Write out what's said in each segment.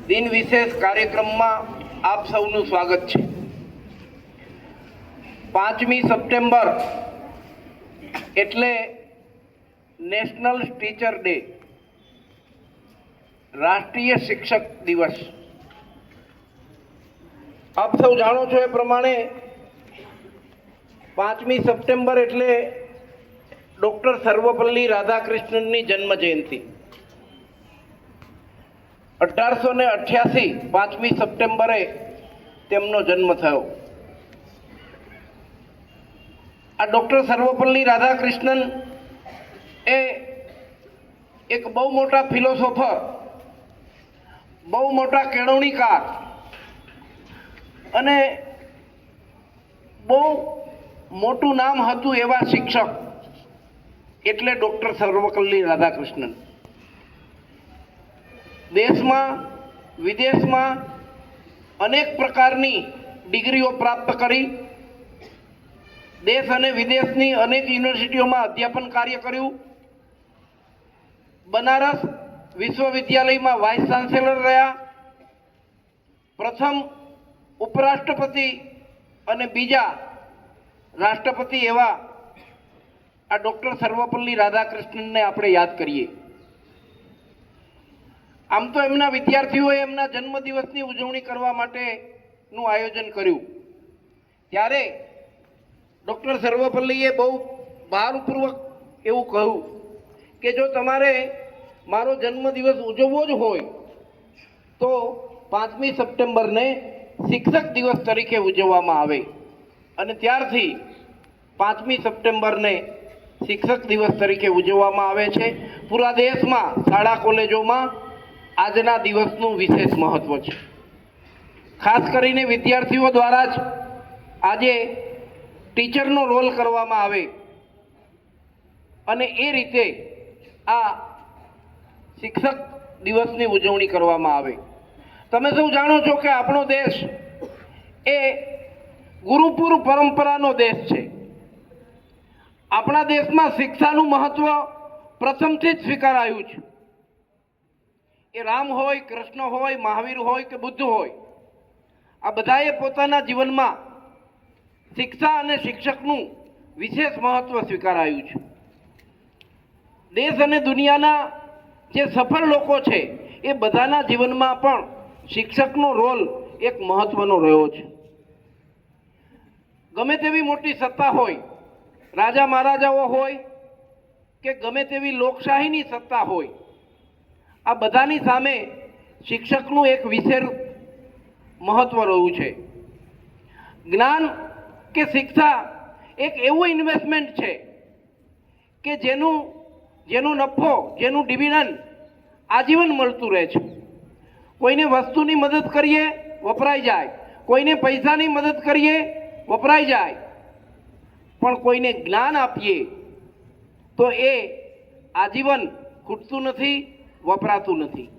દિન વિશેષ કાર્યક્રમમાં આપ સૌનું સ્વાગત છે। 5મી સપ્ટેમ્બર એટલે નેશનલ ટીચર ડે, રાષ્ટ્રીય શિક્ષક દિવસ। આપ સૌ જાણો છો એ પ્રમાણે 5મી સપ્ટેમ્બર એટલે ડૉક્ટર સર્વપલ્લી રાધાકૃષ્ણનની જન્મ જયંતિ। 1888 5મી સપ્ટેમ્બરે તેમનો જન્મ થયો। આ ડૉક્ટર સર્વપલ્લી રાધાકૃષ્ણન એ એક બહુ મોટા ફિલોસોફર, બહુ મોટા કેળવણીકાર અને બહુ મોટું નામ હતું એવા શિક્ષક એટલે ડૉક્ટર સર્વપલ્લી રાધાકૃષ્ણન। દેશમાં વિદેશમાં અનેક પ્રકારની ડિગ્રીઓ પ્રાપ્ત કરી, દેશ અને વિદેશની અનેક યુનિવર્સિટીઓમાં અધ્યાપન કાર્ય કર્યું। બનારસ વિશ્વવિદ્યાલયમાં વાઇસ ચાન્સેલર રહ્યા। પ્રથમ ઉપરાષ્ટ્રપતિ અને બીજા રાષ્ટ્રપતિ એવા આ ડૉક્ટર સર્વપલ્લી રાધાકૃષ્ણનને આપણે યાદ કરીએ। આમ તો એમના વિદ્યાર્થીઓએ એમના જન્મદિવસની ઉજવણી કરવા માટેનું આયોજન કર્યું, ત્યારે ડૉક્ટર સર્વપલ્લીએ બહુ ભારપૂર્વક એવું કહ્યું કે જો તમારે મારો જન્મદિવસ ઉજવવો જ હોય તો 5મી સપ્ટેમ્બરને શિક્ષક દિવસ તરીકે ઉજવવામાં આવે। અને ત્યારથી 5મી સપ્ટેમ્બરને શિક્ષક દિવસ તરીકે ઉજવવામાં આવે છે। પૂરા દેશમાં શાળા કોલેજોમાં આજના દિવસનું વિશેષ મહત્ત્વ છે। ખાસ કરીને વિદ્યાર્થીઓ દ્વારા જ આજે ટીચરનો રોલ કરવામાં આવે અને એ રીતે આ શિક્ષક દિવસની ઉજવણી કરવામાં આવે। તમે સૌ જાણો છો કે આપણો દેશ એ ગુરુકુળ પરંપરાનો દેશ છે। આપણા દેશમાં શિક્ષાનું મહત્ત્વ પ્રથમથી જ સ્વીકારાયું છે। એ રામ હોય, કૃષ્ણ હોય, મહાવીર હોય કે બુદ્ધ હોય, આ બધાએ પોતાના જીવનમાં શિક્ષા અને શિક્ષકનું વિશેષ મહત્ત્વ સ્વીકારાયું છે। દેશ અને દુનિયાના જે સફળ લોકો છે એ બધાના જીવનમાં પણ શિક્ષકનો રોલ એક મહત્ત્વનો રહ્યો છે। ગમે તેવી મોટી સત્તા હોય, રાજા મહારાજાઓ હોય કે ગમે તેવી લોકશાહીની સત્તા હોય, આ બધાની સામે શિક્ષકનું એક વિશેષ મહત્ત્વ રહ્યું છે। જ્ઞાન કે શિક્ષા એક એવું ઇન્વેસ્ટમેન્ટ છે કે જેનો નફો, જેનું ડિવિડન્ડ આજીવન મળતું રહે છે। કોઈને વસ્તુની મદદ કરીએ વપરાઈ જાય, કોઈને પૈસાની મદદ કરીએ વપરાઈ જાય, પણ કોઈને જ્ઞાન આપીએ તો એ આજીવન ખૂટતું નથી, વપરાતું નથી।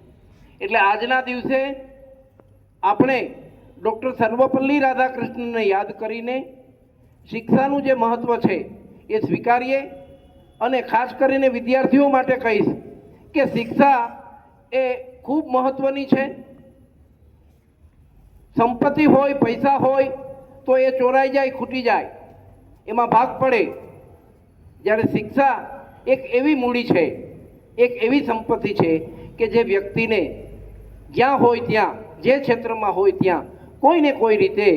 એટલે આજના દિવસે આપણે ડૉક્ટર સર્વપલ્લી રાધાકૃષ્ણનને યાદ કરીને શિક્ષાનું જે મહત્ત્વ છે એ સ્વીકારીએ। અને ખાસ કરીને વિદ્યાર્થીઓ માટે કહીશ કે શિક્ષા એ ખૂબ મહત્ત્વની છે। સંપત્તિ હોય, પૈસા હોય તો એ ચોરાઈ જાય, ખૂટી જાય, એમાં ભાગ પડે, જ્યારે શિક્ષા એક એવી મૂડી છે, એક એવી સંપત્તિ છે કે જે વ્યક્તિને જ્યાં હોય ત્યાં, જે ક્ષેત્રમાં હોય ત્યાં કોઈને કોઈ રીતે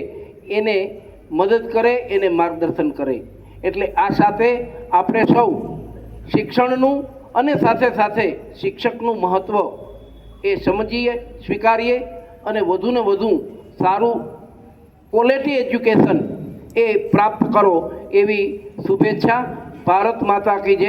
એને મદદ કરે, એને માર્ગદર્શન કરે। એટલે આ સાથે આપણે સૌ શિક્ષણનું અને સાથે સાથે શિક્ષકનું મહત્ત્વ એ સમજીએ, સ્વીકારીએ અને વધુને વધુ સારું ક્વોલિટી એજ્યુકેશન એ પ્રાપ્ત કરો એવી શુભેચ્છા। ભારત માતા કી જય।